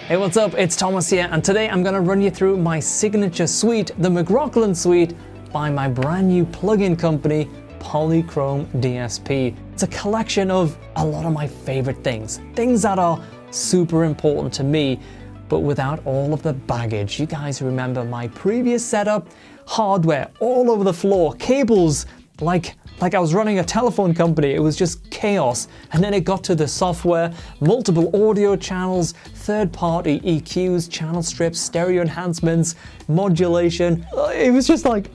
Hey, what's up? It's Thomas here, and today I'm going to run you through my signature suite, the McRocklin Suite, by my brand new plugin company, PolyChrome DSP. It's a collection of a lot of my favorite things that are super important to me, but without all of the baggage. You guys remember my previous setup? Hardware all over the floor, cables like I was running a telephone company. It was just chaos. And then it got to the software, multiple audio channels, third-party EQs, channel strips, stereo enhancements, modulation. It was just like,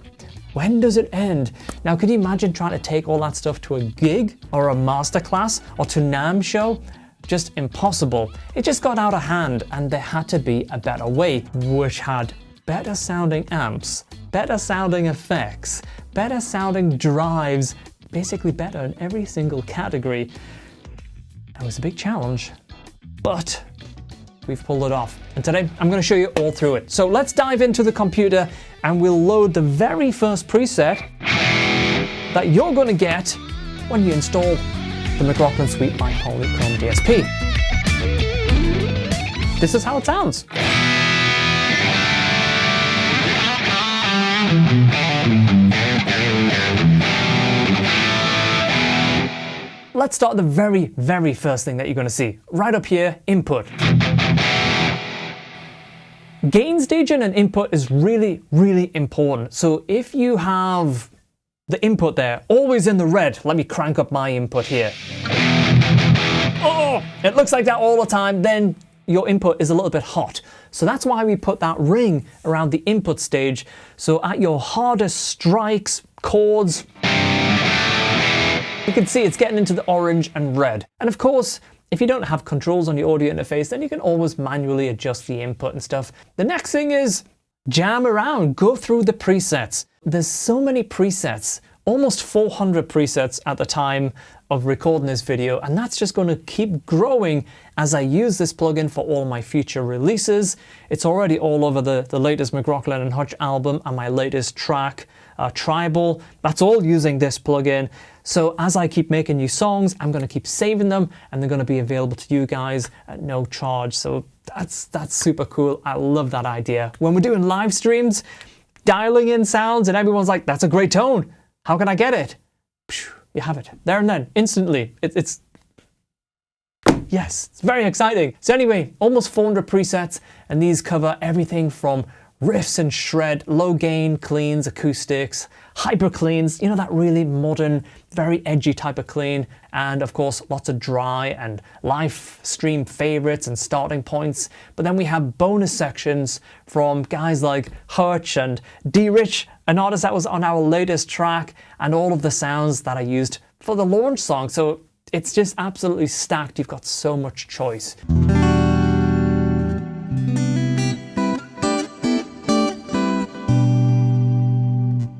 when does it end? Now, could you imagine trying to take all that stuff to a gig or a masterclass or to NAMM show? Just impossible. It just got out of hand, and there had to be a better way, which had better sounding amps, better sounding effects, better sounding drives, basically better in every single category. It was a big challenge, but we've pulled it off. And today I'm going to show you all through it. So let's dive into the computer and we'll load the very first preset that you're going to get when you install the McRocklin Suite by PolyChrome DSP. This is how it sounds. Let's start the very first thing that you're going to see. Right up here, input. Gain staging and input is really important. So if you have the input there, always in the red, let me crank up my input here. Oh, it looks like that all the time, then your input is a little bit hot. So that's why we put that ring around the input stage. So at your hardest strikes, chords, you can see it's getting into the orange and red. And of course, if you don't have controls on your audio interface, then you can always manually adjust the input and stuff. The next thing is jam around, go through the presets. There's so many presets, almost 400 presets at the time of recording this video, and that's just going to keep growing as I use this plugin for all my future releases. It's already all over the latest McRocklin and Hutch album and my latest track, Tribal. That's all using this plugin. So as I keep making new songs, I'm going to keep saving them, and they're going to be available to you guys at no charge. So that's super cool. I love that idea. When we're doing live streams, dialing in sounds, and everyone's like, that's a great tone. How can I get it? You have it there and then, instantly. Yes, it's very exciting. So anyway, almost 400 presets, and these cover everything from riffs and shred, low gain cleans, acoustics, hyper cleans, you know, that really modern, very edgy type of clean, and of course lots of dry and live stream favorites and starting points. But then we have bonus sections from guys like Hutch and D-Rich, an artist that was on our latest track, and all of the sounds that I used for the launch song. So it's just absolutely stacked. You've got so much choice.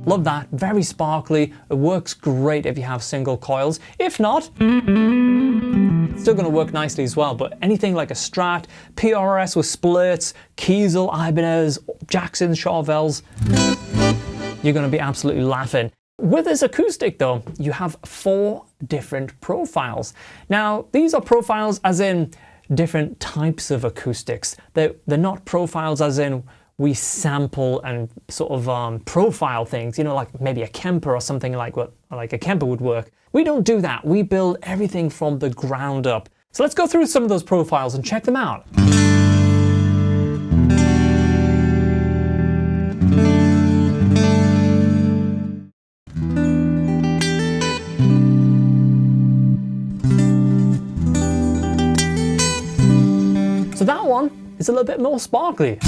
Love that, very sparkly. It works great if you have single coils. If not, it's still gonna work nicely as well. But anything like a Strat, PRS with splits, Kiesel, Ibanez, Jackson, Charvels, you're gonna be absolutely laughing. With this acoustic though, you have 4 different profiles. Now, these are profiles as in different types of acoustics. They're not profiles as in we sample and sort of profile things, you know, like maybe a Kemper or something like a Kemper would work. We don't do that. We build everything from the ground up. So let's go through some of those profiles and check them out. So that one is a little bit more sparkly.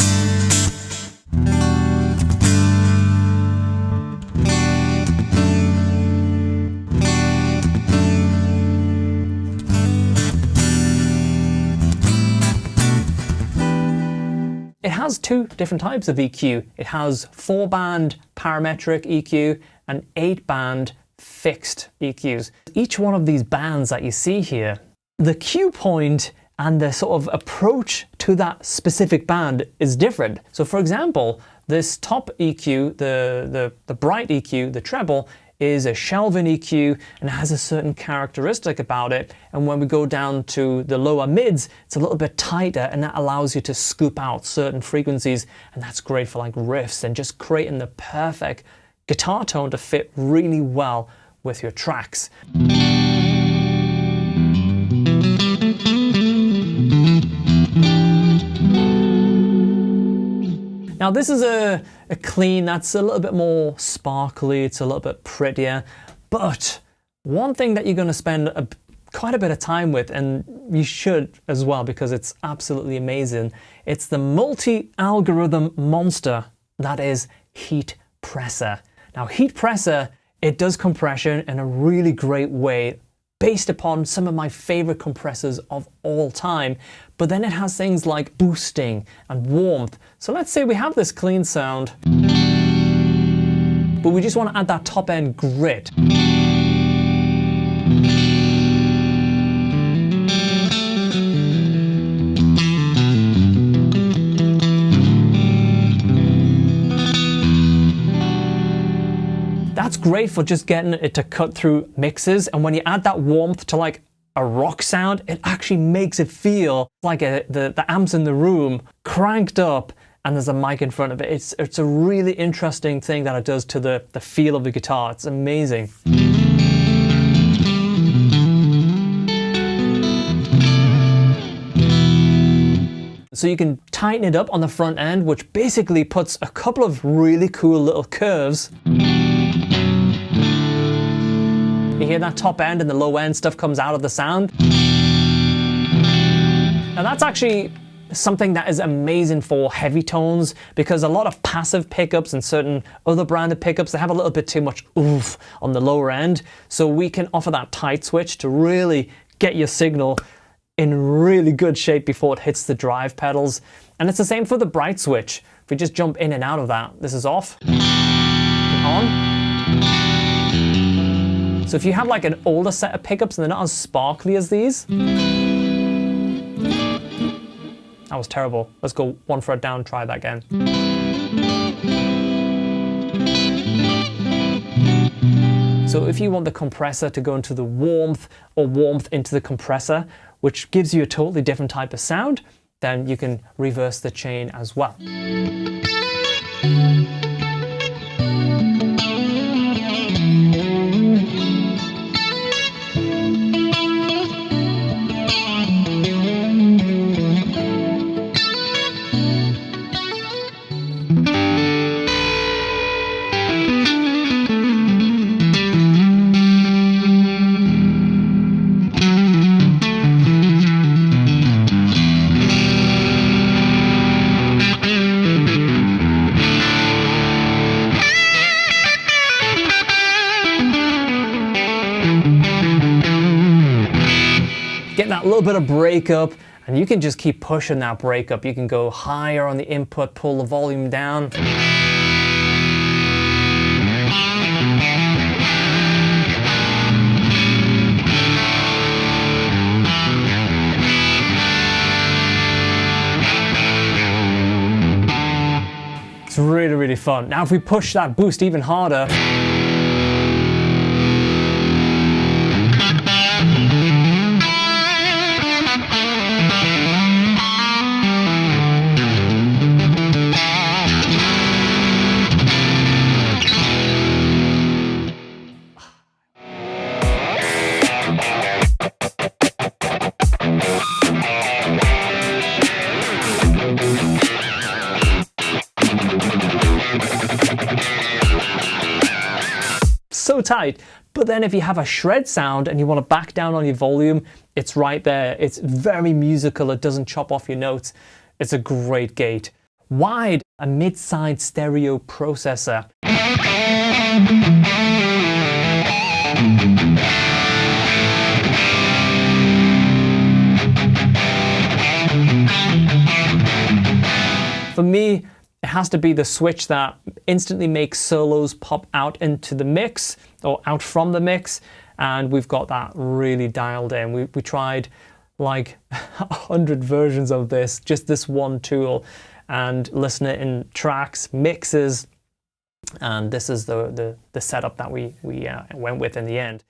It has 2 different types of EQ. It has 4-band parametric EQ and 8-band fixed EQs. Each one of these bands that you see here, the cue point and the sort of approach to that specific band is different. So for example, this top EQ, the bright EQ, the treble, is a shelving EQ and it has a certain characteristic about it. And when we go down to the lower mids, it's a little bit tighter, and that allows you to scoop out certain frequencies. And that's great for like riffs and just creating the perfect guitar tone to fit really well with your tracks. Now this is a clean that's a little bit more sparkly, it's a little bit prettier, but one thing that you're going to spend quite a bit of time with, and you should as well because it's absolutely amazing, it's the multi-algorithm monster that is Heatpressor. Now Heatpressor, it does compression in a really great way based upon some of my favorite compressors of all time, but then it has things like boosting and warmth. So let's say we have this clean sound, but we just want to add that top end grit. That's great for just getting it to cut through mixes, and when you add that warmth to like a rock sound, it actually makes it feel like the amps in the room cranked up and there's a mic in front of it. It's a really interesting thing that it does to the feel of the guitar. It's amazing. So you can tighten it up on the front end, which basically puts a couple of really cool little curves. You hear that top end and the low end stuff comes out of the sound. Now that's actually something that is amazing for heavy tones, because a lot of passive pickups and certain other branded pickups, they have a little bit too much oomph on the lower end. So we can offer that tight switch to really get your signal in really good shape before it hits the drive pedals. And it's the same for the bright switch. If we just jump in and out of that, this is off, on. So if you have like an older set of pickups and they're not as sparkly as these, that was terrible. Let's go one fret down, try that again. So if you want the compressor to go into the warmth or warmth into the compressor, which gives you a totally different type of sound, then you can reverse the chain as well. Getting that little bit of breakup, and you can just keep pushing that breakup. You can go higher on the input, pull the volume down. It's really, really fun. Now if we push that boost even harder, so tight. But then if you have a shred sound and you want to back down on your volume, it's right there. It's very musical. It doesn't chop off your notes. It's a great gate. Wide, a mid-side stereo processor. For me, it has to be the switch that instantly makes solos pop out into the mix or out from the mix, and we've got that really dialed in. We tried like 100 versions of this, just this one tool, and listen it in tracks, mixes, And this is the setup that we went with in the end.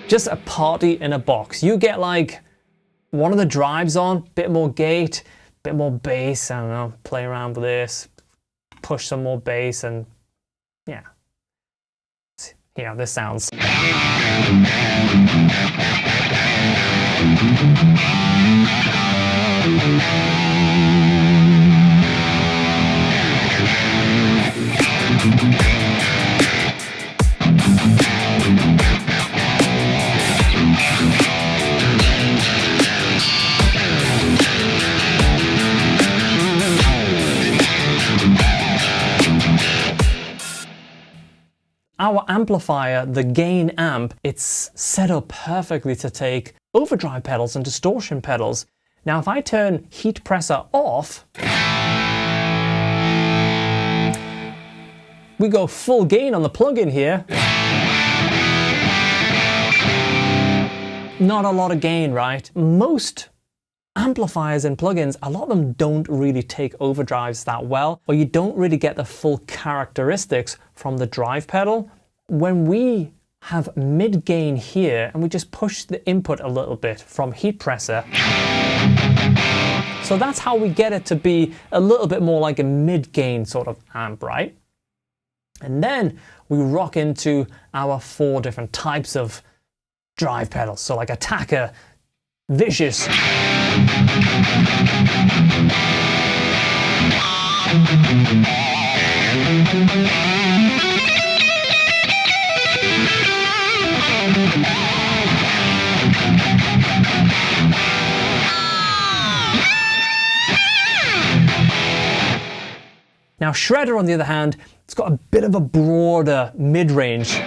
Just a party in a box. You get like one of the drives on, bit more gate, bit more bass, I don't know, play around with this, push some more bass, and yeah. See how this sounds. Our amplifier, the gain amp, it's set up perfectly to take overdrive pedals and distortion pedals. Now if I turn Heatpressor off, we go full gain on the plugin here. Not a lot of gain, right? Most amplifiers and plugins, a lot of them don't really take overdrives that well, or you don't really get the full characteristics from the drive pedal. When we have mid gain here and we just push the input a little bit from Heatpressor, so that's how we get it to be a little bit more like a mid gain sort of amp, right? And then we rock into our 4 different types of drive pedals. So like attacker, vicious, now Shredder, on the other hand, it's got a bit of a broader mid-range.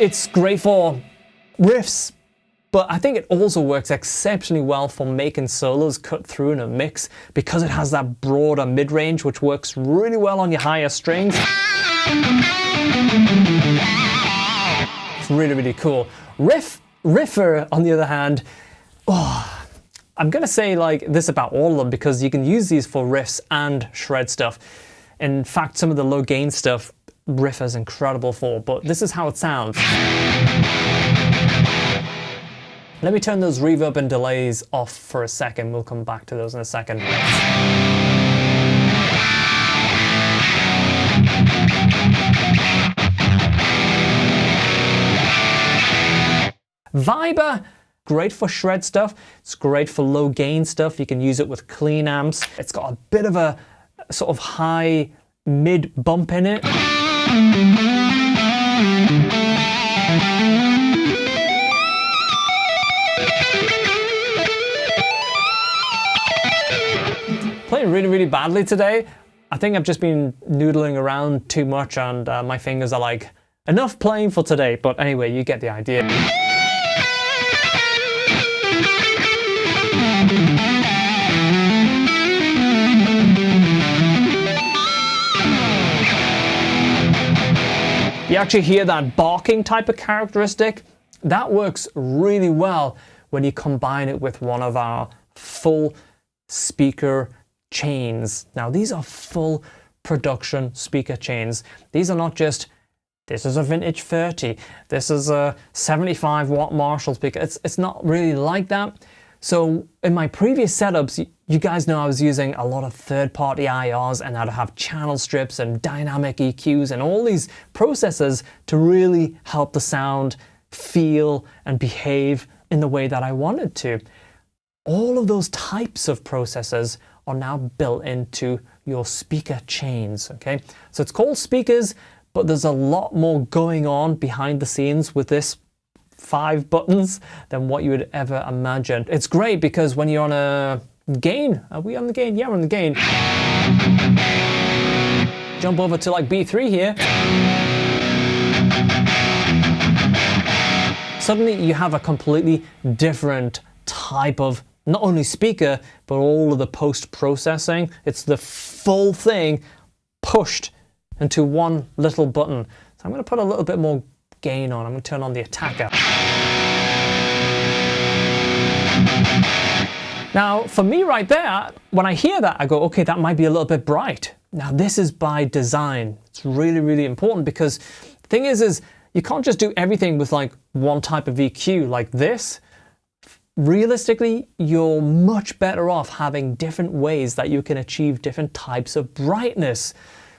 It's great for riffs, but I think it also works exceptionally well for making solos cut through in a mix because it has that broader mid-range, which works really well on your higher strings. It's really, really cool. RIFFER, on the other hand, I'm gonna say like this about all of them because you can use these for riffs and shred stuff. In fact, some of the low gain stuff, RIFFER's incredible for, but this is how it sounds. Let me turn those reverb and delays off for a second. We'll come back to those in a second. VIBER, great for shred stuff. It's great for low gain stuff. You can use it with clean amps. It's got a bit of a sort of high mid bump in it. Playing really, really badly today. I think I've just been noodling around too much and my fingers are like, enough playing for today. But anyway, you get the idea. You actually hear that barking type of characteristic. That works really well when you combine it with one of our full speaker chains. Now these are full production speaker chains. These are not just, this is a vintage 30, this is a 75 watt Marshall speaker. It's not really like that. So in my previous setups, you guys know I was using a lot of third-party IRs and I'd have channel strips and dynamic EQs and all these processors to really help the sound feel and behave in the way that I wanted to. All of those types of processors are now built into your speaker chains, okay? So it's called speakers, but there's a lot more going on behind the scenes with this 5 buttons than what you would ever imagine. It's great because when you're on a gain, are we on the gain? Yeah, we're on the gain. Jump over to like B3 here. Suddenly you have a completely different type of not only speaker, but all of the post-processing. It's the full thing pushed into one little button. So I'm going to put a little bit more gain on. I'm going to turn on the attacker. Now, for me right there, when I hear that, I go, okay, that might be a little bit bright. Now, this is by design. It's really, really important because the thing is you can't just do everything with like one type of EQ like this. Realistically, you're much better off having different ways that you can achieve different types of brightness.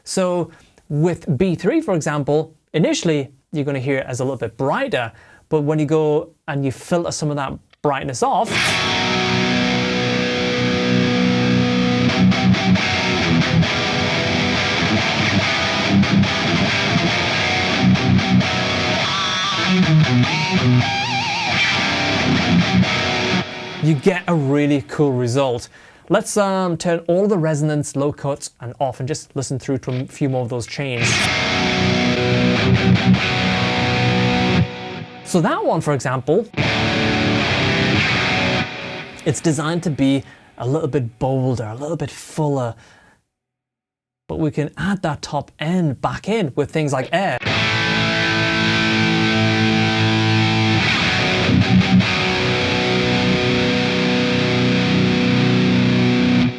So with B3, for example, initially, you're going to hear it as a little bit brighter, but when you go and you filter some of that brightness off, you get a really cool result. Let's turn all the resonance, low cuts, and off and just listen through to a few more of those chains. So that one, for example, it's designed to be a little bit bolder, a little bit fuller, but we can add that top end back in with things like air.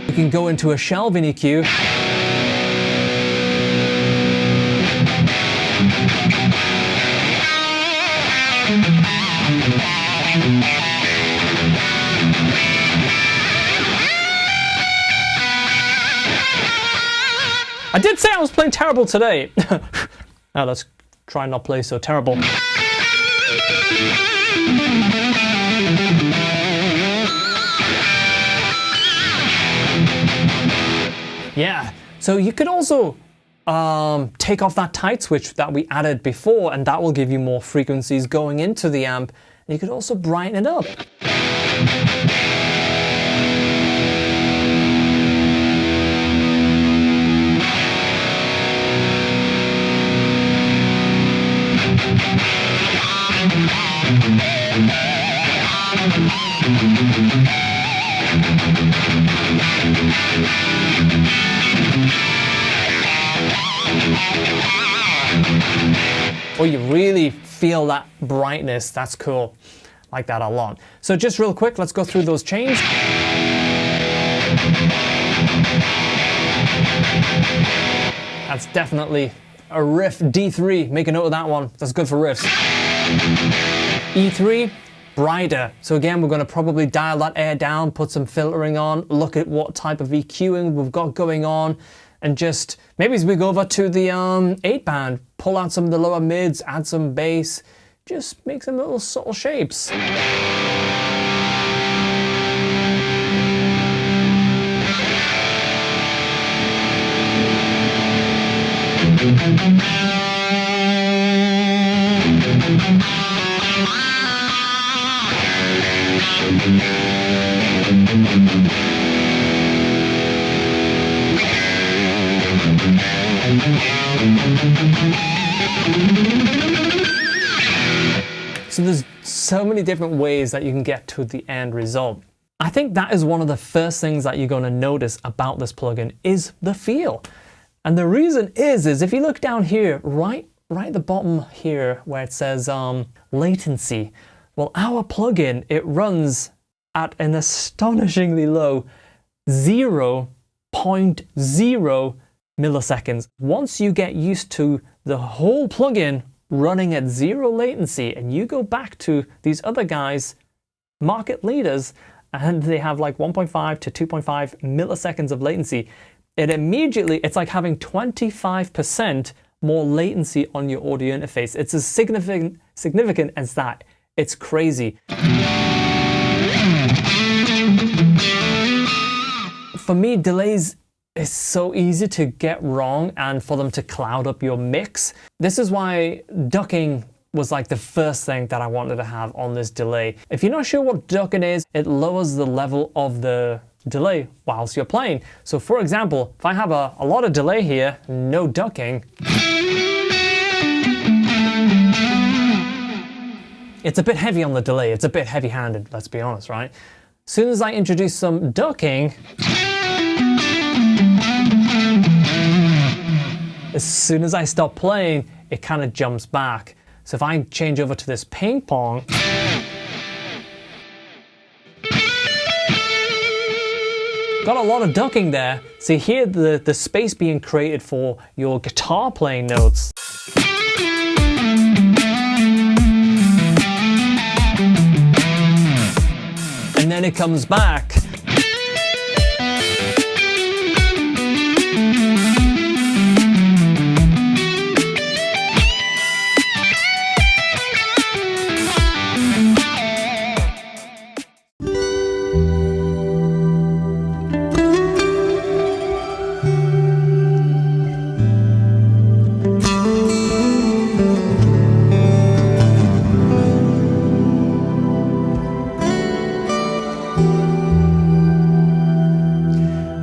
We can go into a shelving EQ. I did say I was playing terrible today. Now let's try not play so terrible. Yeah, so you could also take off that tight switch that we added before, and that will give you more frequencies going into the amp. And you could also brighten it up. Or you really feel that brightness. That's cool. Like that a lot. So just real quick, let's go through those chains. That's definitely a riff D3. Make a note of that one. That's good for riffs. E3, brighter. So again, we're going to probably dial that air down, put some filtering on, look at what type of EQing we've got going on, and just maybe as we go over to the 8-band, pull out some of the lower mids, add some bass, just make some little subtle shapes. So there's so many different ways that you can get to the end result. I think that is one of the first things that you're going to notice about this plugin is the feel. And the reason is if you look down here, right at the bottom here where it says latency, well, our plugin, it runs at an astonishingly low 0.0 milliseconds. Once you get used to the whole plugin running at 0 latency, and you go back to these other guys, market leaders, and they have like 1.5 to 2.5 milliseconds of latency, it's like having 25% more latency on your audio interface. It's as significant as that. It's crazy. For me, delays is so easy to get wrong and for them to cloud up your mix. This is why ducking was like the first thing that I wanted to have on this delay. If you're not sure what ducking is, it lowers the level of the delay whilst you're playing. So for example, if I have a lot of delay here, no ducking, it's a bit heavy on the delay. It's a bit heavy-handed, let's be honest, right? As soon as I introduce some ducking, as soon as I stop playing, it kind of jumps back. So if I change over to this ping pong, got a lot of ducking there. So you hear the space being created for your guitar playing notes. And then it comes back.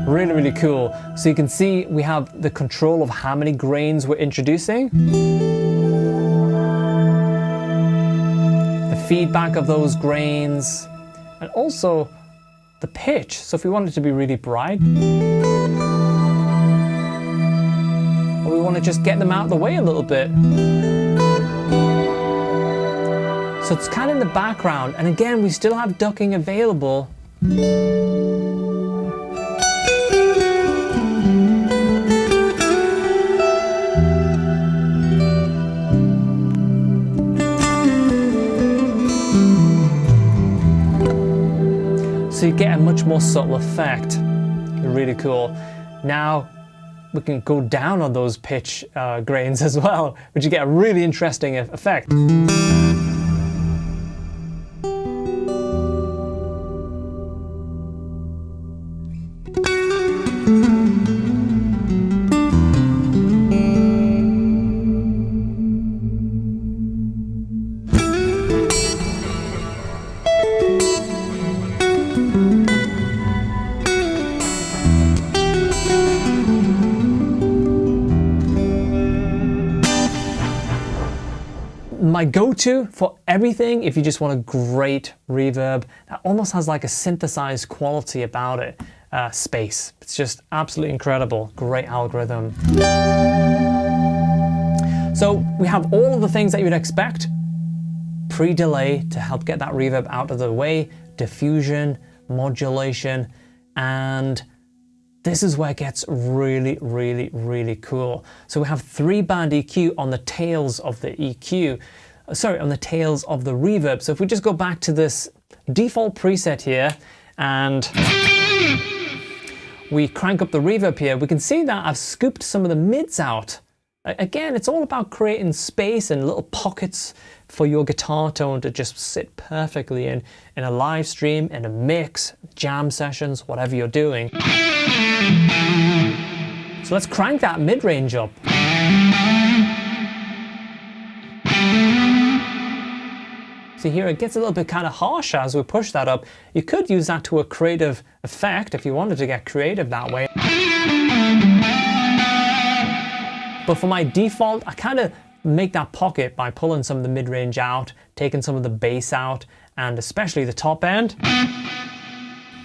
Really cool. So you can see we have the control of how many grains we're introducing, the feedback of those grains, and also the pitch. So if we want it to be really bright, or we want to just get them out of the way a little bit. So it's kind of in the background, and again we still have ducking available. So you get a much more subtle effect. Really cool. Now we can go down on those pitch grains as well, which you get a really interesting effect. My go-to for everything, if you just want a great reverb that almost has like a synthesized quality about it, space. It's just absolutely incredible. Great algorithm. So we have all of the things that you would expect. Pre-delay to help get that reverb out of the way, diffusion, modulation, and this is where it gets really, really, really cool. So we have 3-band EQ on the tails of the EQ. Sorry, on the tails of the reverb. So if we just go back to this default preset here and we crank up the reverb here, we can see that I've scooped some of the mids out. Again, it's all about creating space and little pockets for your guitar tone to just sit perfectly in a live stream, in a mix, jam sessions, whatever you're doing. So let's crank that mid-range up. So here it gets a little bit kind of harsh as we push that up. You could use that to a creative effect if you wanted to get creative that way. But for my default, I kind of make that pocket by pulling some of the mid-range out, taking some of the bass out, and especially the top end.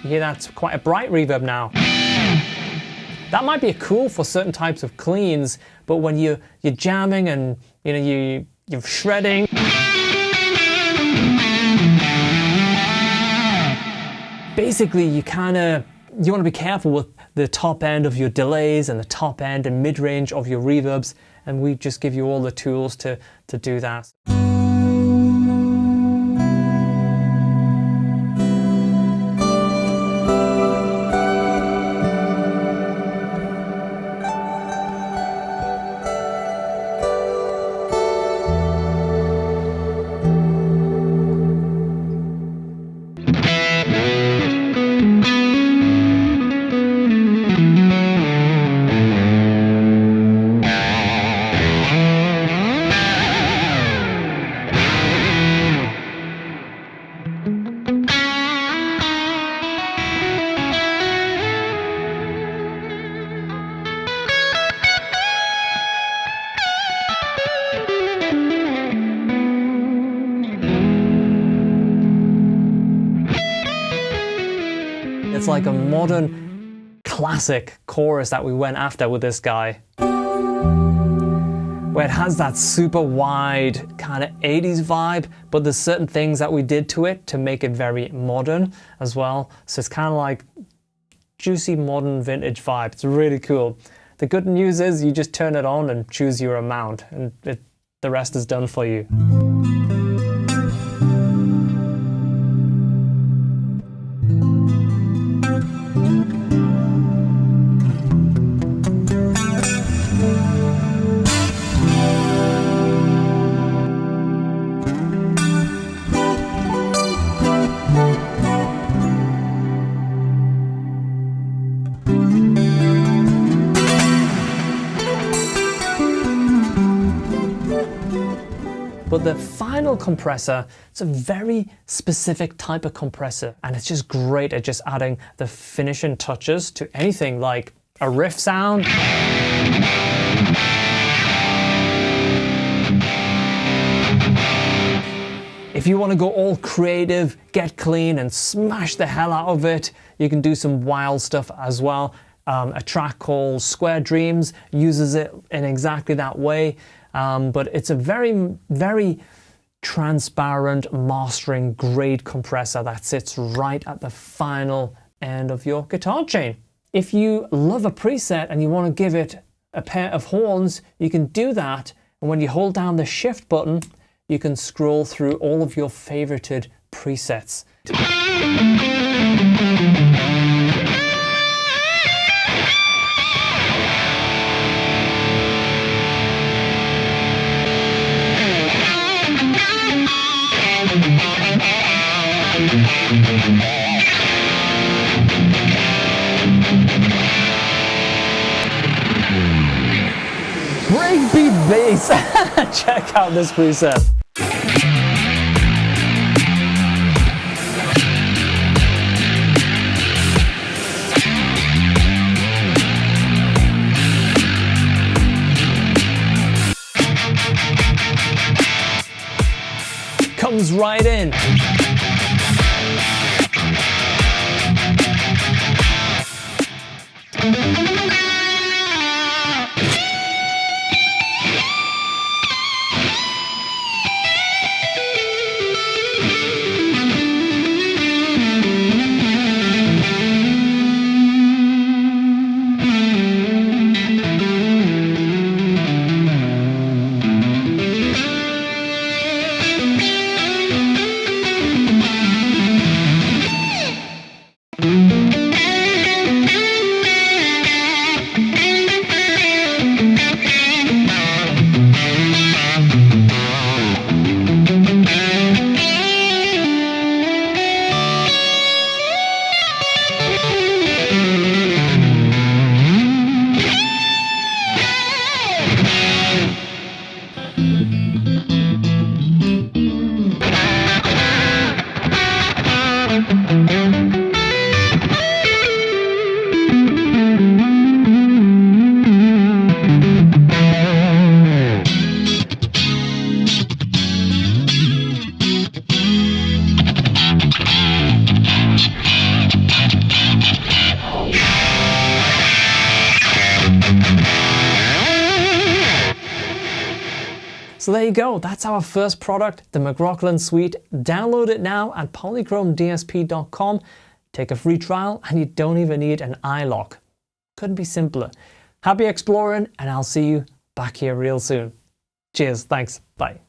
You hear that's quite a bright reverb now. That might be cool for certain types of cleans, but when you're jamming and you're shredding, basically you want to be careful with the top end of your delays and the top end and mid-range of your reverbs, and we just give you all the tools to do that. It's like a modern classic chorus that we went after with this guy. where it has that super wide kind of 80s vibe, but there's certain things that we did to it to make it very modern as well. So it's kind of like juicy modern vintage vibe. It's really cool. The good news is you just turn it on and choose your amount, and the rest is done for you. But the final compressor, it's a very specific type of compressor, and it's just great at just adding the finishing touches to anything like a riff sound. If you want to go all creative, get clean and smash the hell out of it, you can do some wild stuff as well. A track called Square Dreams uses it in exactly that way. But it's a very, very transparent mastering grade compressor that sits right at the final end of your guitar chain. If you love a preset and you want to give it a pair of horns, you can do that. And when you hold down the shift button, you can scroll through all of your favorited presets. Breakbeat bass. Check out this preset. Comes right in. So there you go, that's our first product, the McRocklin Suite. Download it now at polychromedsp.com. Take a free trial and you don't even need an iLock. Couldn't be simpler. Happy exploring, and I'll see you back here real soon. Cheers, thanks, bye.